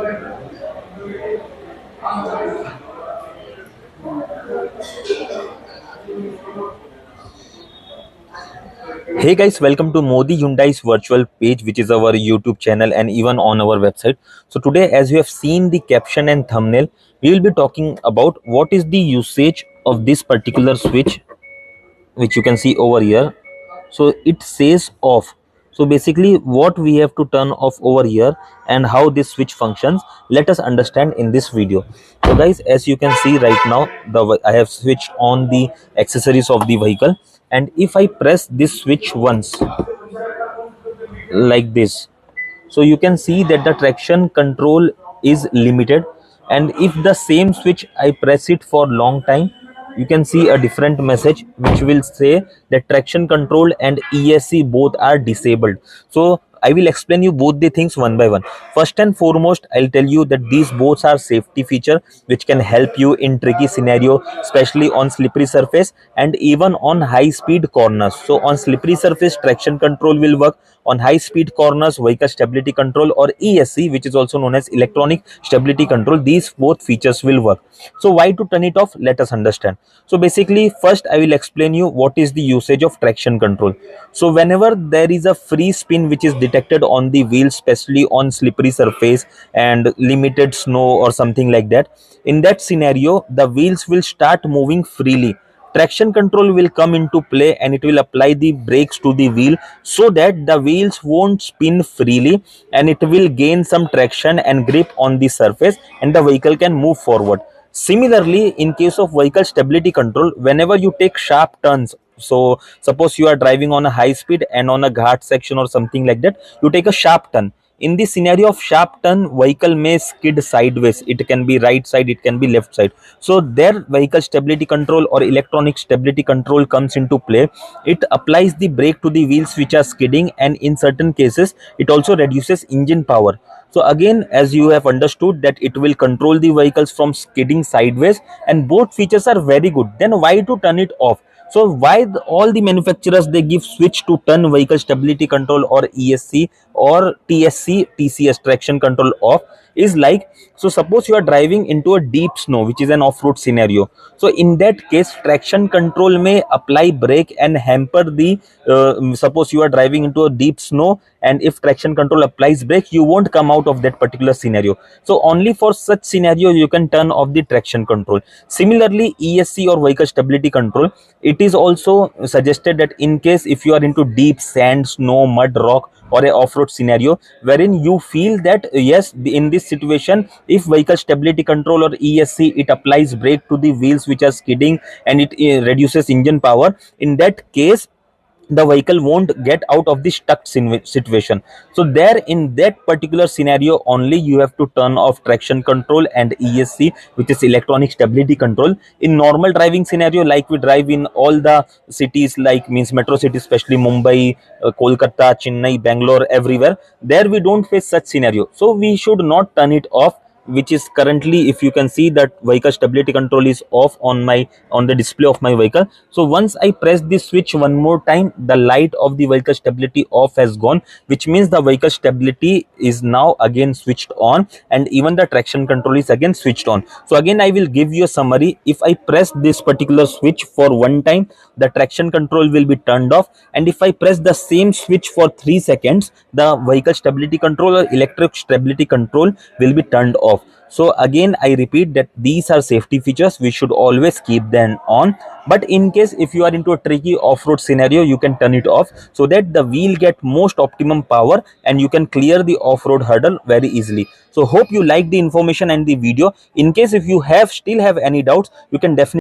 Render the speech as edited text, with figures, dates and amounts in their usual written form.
Hey guys, welcome to Modi Hyundai's virtual page, which is our YouTube channel and even on our website. So today, as you have seen the caption and thumbnail, we will be talking about what is the usage of this particular switch, which you can see over here. So it says off. So basically what we have to turn off over here and how this switch functions, let us understand in this video. So guys, as you can see right now, I have switched on the accessories of the vehicle, and if I press this switch once like this, so you can see that the traction control is limited, and if the same switch I press it for long time, you can see a different message which will say that traction control and ESC both are disabled. So I will explain you both the things one by one. First and foremost, I'll tell you that these both are safety feature which can help you in tricky scenario, especially on slippery surface and even on high speed corners. So on slippery surface, traction control will work. On high speed corners, vehicle stability control or ESC, which is also known as electronic stability control, these both features will work. So why to turn it off? Let us understand. So basically, first I will explain you what is the usage of traction control. So whenever there is a free spin which is detected on the wheel, especially on slippery surface and limited snow or something like that, in that scenario the wheels will start moving freely. Traction control will come into play and it will apply the brakes to the wheel so that the wheels won't spin freely, and it will gain some traction and grip on the surface and the vehicle can move forward. Similarly, in case of vehicle stability control, whenever you take sharp turns, so suppose you are driving on a high speed and on a ghat section or something like that, you take a sharp turn. In the scenario of sharp turn, vehicle may skid sideways. It can be right side, it can be left side. So their vehicle stability control or electronic stability control comes into play. It applies the brake to the wheels which are skidding, and in certain cases it also reduces engine power. So again, as you have understood that it will control the vehicles from skidding sideways, and both features are very good, then why to turn it off? So why all the manufacturers they give switch to turn vehicle stability control or ESC or TSC, TCS, traction control off, is like, so suppose you are driving into a deep snow which is an off-road scenario. So in that case, traction control may apply brake and hamper the suppose you are driving into a deep snow, and if traction control applies brake, you won't come out of that particular scenario. So only for such scenario you can turn off the traction control. Similarly, ESC or vehicle stability control, it is also suggested that in case if you are into deep sand, snow, mud, rock or a off-road scenario wherein you feel that yes, in this situation, if vehicle stability control or ESC it applies brake to the wheels which are skidding and it reduces engine power, in that case the vehicle won't get out of the stuck situation. So there, in that particular scenario only, you have to turn off traction control and ESC, which is electronic stability control. In normal driving scenario, like we drive in all the cities, like means metro cities, especially Mumbai, Kolkata, Chennai, Bangalore, everywhere, there we don't face such scenario, so we should not turn it off, which is currently, if you can see that vehicle stability control is off on the display of my vehicle. So once I press this switch one more time, the light of the vehicle stability off has gone, which means the vehicle stability is now again switched on, and even the traction control is again switched on. So again I will give you a summary. If I press this particular switch for one time, the traction control will be turned off, and if I press the same switch for 3 seconds, the vehicle stability control or electric stability control will be turned off. So again I repeat that these are safety features, we should always keep them on. But in case if you are into a tricky off-road scenario, you can turn it off so that the wheel get most optimum power and you can clear the off-road hurdle very easily. So hope you like the information and the video. In case if you still have any doubts, you can definitely